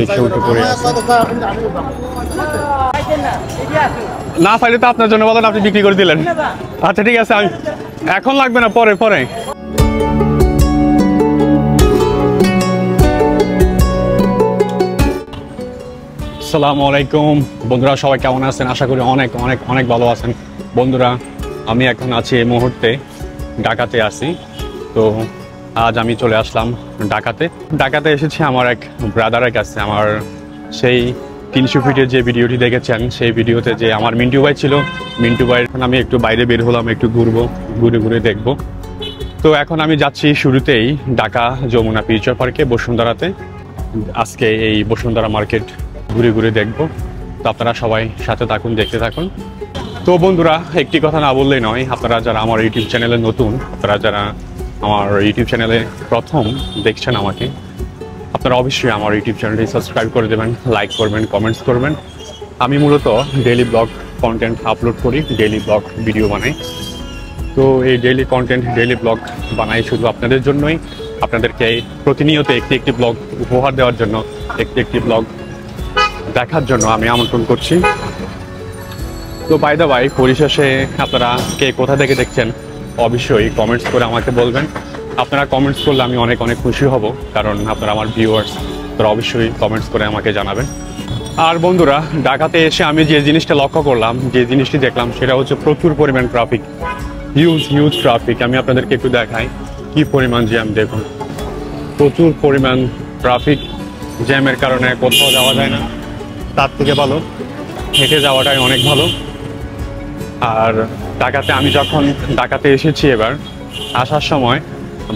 রিক্সা উঠে পড়ে আছে। না পাইলে তো আপনার জন্য বলেন, আপনি বিক্রি করে দিলেন। আচ্ছা ঠিক আছে, আমি এখন লাগবে না, পরে পরে। আসসালামু আলাইকুম বন্ধুরা, সবাই কেমন আছেন? আশা করি অনেক অনেক অনেক ভালো আছেন। বন্ধুরা, আমি এখন আছি এই মুহূর্তে ঢাকাতে আছি। তো আজ আমি চলে আসলাম ঢাকাতে এসেছি আমার এক ব্রাদারের কাছে। আমার সেই 300 ফিটের যে ভিডিওটি দেখেছেন, সেই ভিডিওতে যে আমার মিন্টু ভাই ছিল, মিন্টু ভাই এখন আমি একটু বাইরে বের হলাম, একটু ঘুরে দেখব। তো এখন আমি যাচ্ছি শুরুতেই ঢাকা যমুনা ফিউচার পার্কে, বসুন্ধরাতে। আজকে এই বসুন্ধরা মার্কেট ঘুরে দেখব। তো আপনারা সবাই সাথে থাকুন, দেখতে থাকুন। তো বন্ধুরা, একটি কথা না বললেই নয়, আপনারা যারা আমার ইউটিউব চ্যানেলে নতুন, আপনারা যারা আমার ইউটিউব চ্যানেলে প্রথম দেখছেন আমাকে, আপনারা অবশ্যই আমার ইউটিউব চ্যানেলটি সাবস্ক্রাইব করে দেবেন, লাইক করবেন, কমেন্টস করবেন। আমি মূলত ডেইলি ব্লগ কন্টেন্ট আপলোড করি, ডেইলি ব্লগ ভিডিও বানাই। তো এই ডেইলি কন্টেন্ট, ডেইলি ব্লগ বানাই শুধু আপনাদের জন্যই, আপনাদেরকে প্রতিনিয়ত একটি ব্লগ উপহার দেওয়ার জন্য, একটি ব্লগ দেখার জন্য আমি আমন্ত্রণ করছি। তো বাই দ্য ওয়ে, পরিশেষে আপনারা কে কোথা থেকে দেখছেন অবশ্যই কমেন্টস করে আমাকে বলবেন। আপনারা কমেন্টস করলে আমি অনেক অনেক খুশি হব, কারণ আপনারা আমার ভিউয়ার্স, তারা অবশ্যই কমেন্টস করে আমাকে জানাবেন। আর বন্ধুরা, ঢাকাতে এসে আমি যে জিনিসটা লক্ষ্য করলাম, যে জিনিসটি দেখলাম, সেটা হচ্ছে প্রচুর পরিমাণ ট্রাফিক, হিউজ ট্রাফিক। আমি আপনাদেরকে একটু দেখাই কি পরিমাণ জ্যাম। দেখুন, প্রচুর পরিমাণ ট্রাফিক। জ্যামের কারণে কোথাও যাওয়া যায় না, তার থেকে ভালো হেঁটে যাওয়াটাই অনেক ভালো। আর আমি যখন ঢাকাতে এসেছি, এবার আসার সময়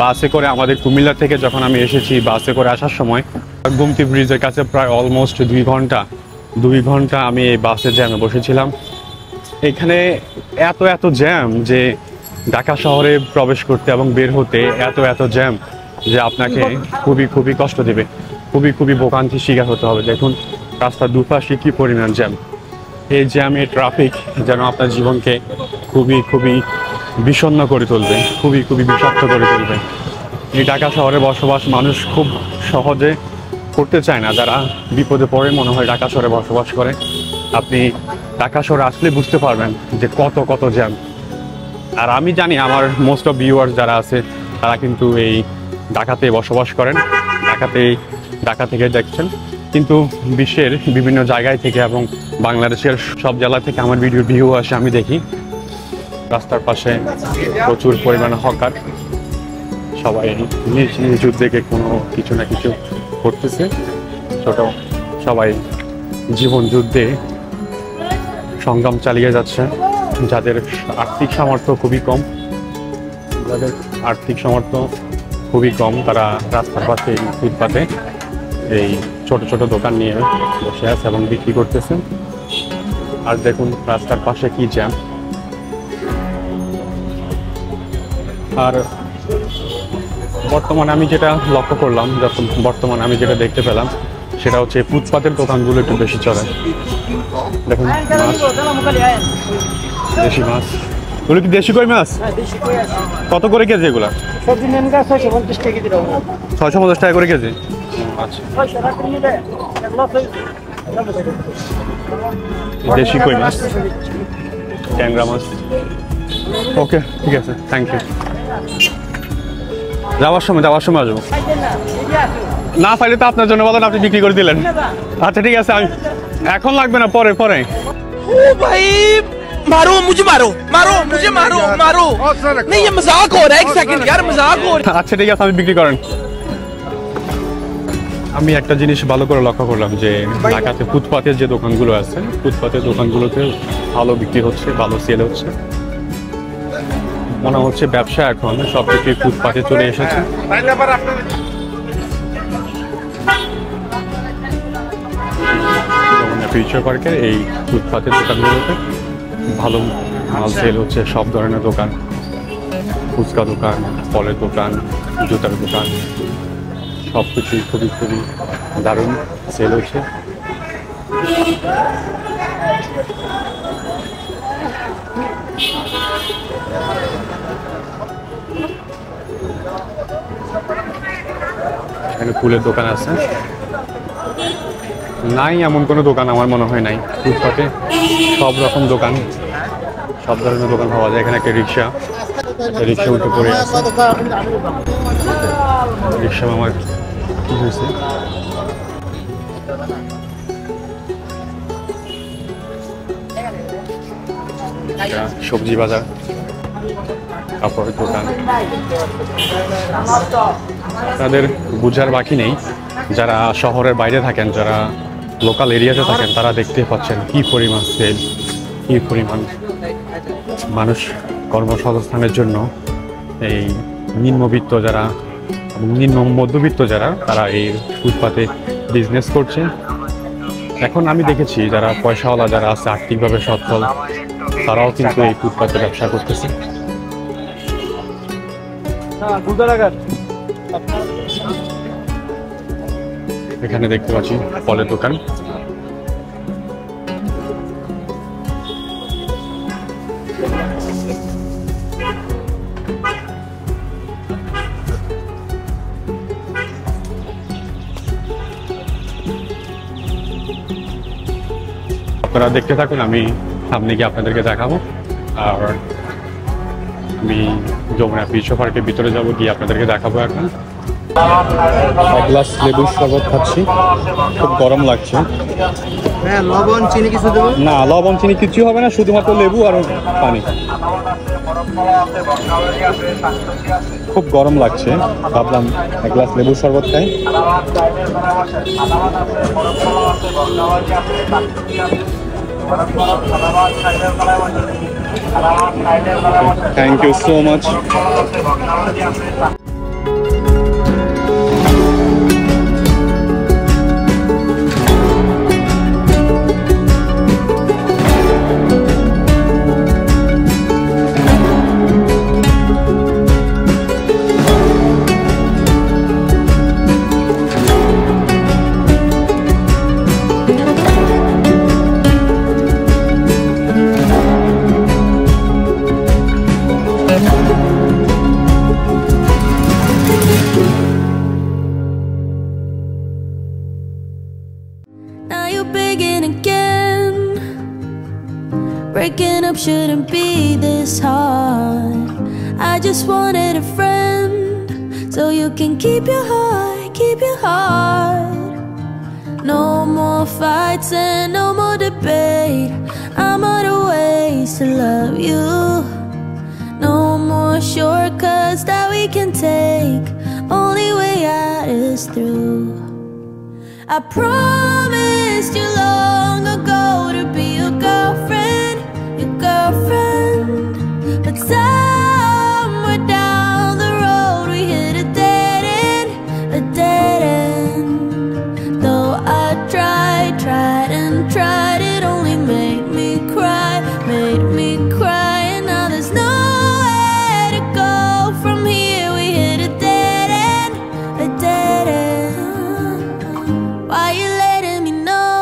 বাসে করে, আমাদের কুমিল্লা থেকে যখন আমি এসেছি বাসে করে আসার সময়, গোমতী ব্রিজের কাছে প্রায় অলমোস্ট 2 ঘন্টা আমি এই বাসে জ্যামে বসেছিলাম। এখানে এত জ্যাম যে ঢাকা শহরে প্রবেশ করতে এবং বের হতে এত জ্যাম যে আপনাকে খুবই কষ্ট দেবে, খুবই ভোগান্তির শিকার হতে হবে। দেখুন, রাস্তার দুপাশে কি পরিমাণ জ্যাম। এই জ্যামে ট্রাফিক যেন আপনার জীবনকে খুবই বিষণ্ণ করে তুলবে, খুবই বিষাক্ত করে তুলবে। এই ঢাকা শহরে বসবাস মানুষ খুব সহজে করতে চায় না। যারা বিপদে পড়ে মনে হয় ঢাকা শহরে বসবাস করে। আপনি ঢাকা শহরে আসলে বুঝতে পারবেন যে কত জ্যাম। আর আমি জানি আমার মোস্ট অফ ভিউয়ার্স যারা আছে, তারা কিন্তু এই ঢাকাতে বসবাস করেন, ঢাকা থেকে দেখছেন। কিন্তু বিশ্বের বিভিন্ন জায়গায় থেকে এবং বাংলাদেশের সব জেলা থেকে আমার ভিউ আসে, আমি দেখি রাস্তার পাশে প্রচুর পরিমাণে হকার, সবাই নিজ উদ্যোগে কোনো কিছু না কিছু করতেছে। সবাই জীবন যুদ্ধে সংগ্রাম চালিয়ে যাচ্ছে। যাদের আর্থিক সামর্থ্য খুবই কম, তারা রাস্তার পাশে, ফুটপাতে এই ছোট দোকান নিয়ে বসে আছে এবং বিক্রি করতেছে। আর দেখুন রাস্তার পাশে কি জ্যাম। আর বর্তমানে আমি যেটা লক্ষ্য করলাম, বর্তমানে আমি যেটা দেখতে পেলাম, সেটা হচ্ছে ফুটপাতের দোকানগুলো একটু বেশি চলে। দেখুন, দেশি মাছ, ওগুলো কি দেশি কই মাছ? কত করে কেজি এগুলা? 650 টাকা করে কেজি। আচ্ছা, দেশি কই মাছ, ট্যাংরা মাছ। ওকে, ঠিক আছে, থ্যাংক ইউ। যাওয়ার সময় আসবো। না পাইলে তো আপনার জন্য বলেন, আপনি বিক্রি করে দিলেন। আচ্ছা ঠিক আছে, আমি এখন লাগবে না, পরে পরে। मारो मुझे नहीं, ये मजाक हो रहा है, एक सेकंड यार, मजाक हो रहा है। আচ্ছা ঠিক আছে, আমি বিক্রি করেন। আমি একটা জিনিস ভালো করে লক্ষ্য করলাম যে ঢাকাতে ফুটপাতের যে দোকানগুলো আছে, ফুটপাতের দোকানগুলোতে ভালো বিক্রি হচ্ছে, ভালো সেল হচ্ছে। মনে হচ্ছে ব্যবসা এখন সবকিছু ফুটপাতে চলে এসেছে। ফিউচার পার্কের এই ফুটপাতের দোকানগুলোতে ভালো মাল সেল হচ্ছে। সব ধরনের দোকান, ফুচকা দোকান, ফলের দোকান, জুতার দোকান, সব কিছুই খুবই দারুণ সেল হচ্ছে। এখানে ফুলের দোকান আছে। নাই এমন কোনো দোকান আমার মনে হয় নাই। ফুটপাতে সব রকম দোকান, সব ধরনের দোকান পাওয়া যায়। এখানে একটা রিক্সা উঠে পড়ে আছে। রিক্সা আমার কি হয়েছে? সবজি বাজার, কাপড়ের দোকান। তাদের বুঝার বাকি নেই, যারা শহরের বাইরে থাকেন, যারা লোকাল এরিয়াতে থাকেন, তারা দেখতে পাচ্ছেন কি পরিমাণ সেল, কি পরিমাণ মানুষ কর্মসংস্থানের জন্য এই নিম্নবিত্ত যারা এবং নিম্ন মধ্যবিত্ত যারা, তারা এই ফুটপাতে বিজনেস করছে। এখন আমি দেখেছি যারা পয়সাওয়ালা যারা আছে, আর্থিকভাবে সচ্ছল, তারাও কিন্তু এই ফুটপাতে ব্যবসা করতেছে। এখানে দেখতে পাচ্ছি ফলের দোকান। আপনারা দেখতে থাকুন, আমি সামনে গিয়ে আপনাদেরকে দেখাবো। আর আমি যমুনা বিশ্ব পার্কের ভিতরে যাবো, গিয়ে আপনাদেরকে দেখাবো। এখন এক গ্লাস লেবুর শরবত খাচ্ছি, খুব গরম লাগছে। হ্যাঁ, লবণ চিনি কিছু দেবো না, লবণ চিনি কিছু হবে না, শুধুমাত্র লেবু আর পানি। খুব গরম লাগছে, ভাবলাম এক গ্লাস লেবুর শরবত খাই। Thank you so much. Breaking up shouldn't be this hard. I just wanted a friend, so you can keep your heart. No more fights and no more debate. I'm out of ways to love you. No more shortcuts that we can take. Only way out is through. I promised you long ago to be your girlfriend, but somewhere down the road we hit a dead end. Though I tried and tried, it only made me cry, and now there's nowhere to go from here. We hit a dead end. Why you letting me know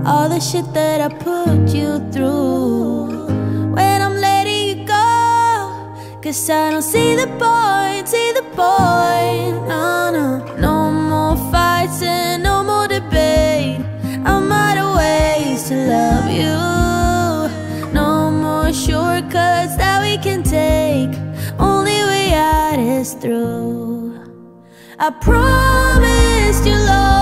all the shit that I put you through? When I'm letting you go, 'cause I don't see the point, no more fights and no more debate. I'm out of ways to love you. No more shortcuts that we can take. Only way out is through. I promised you love.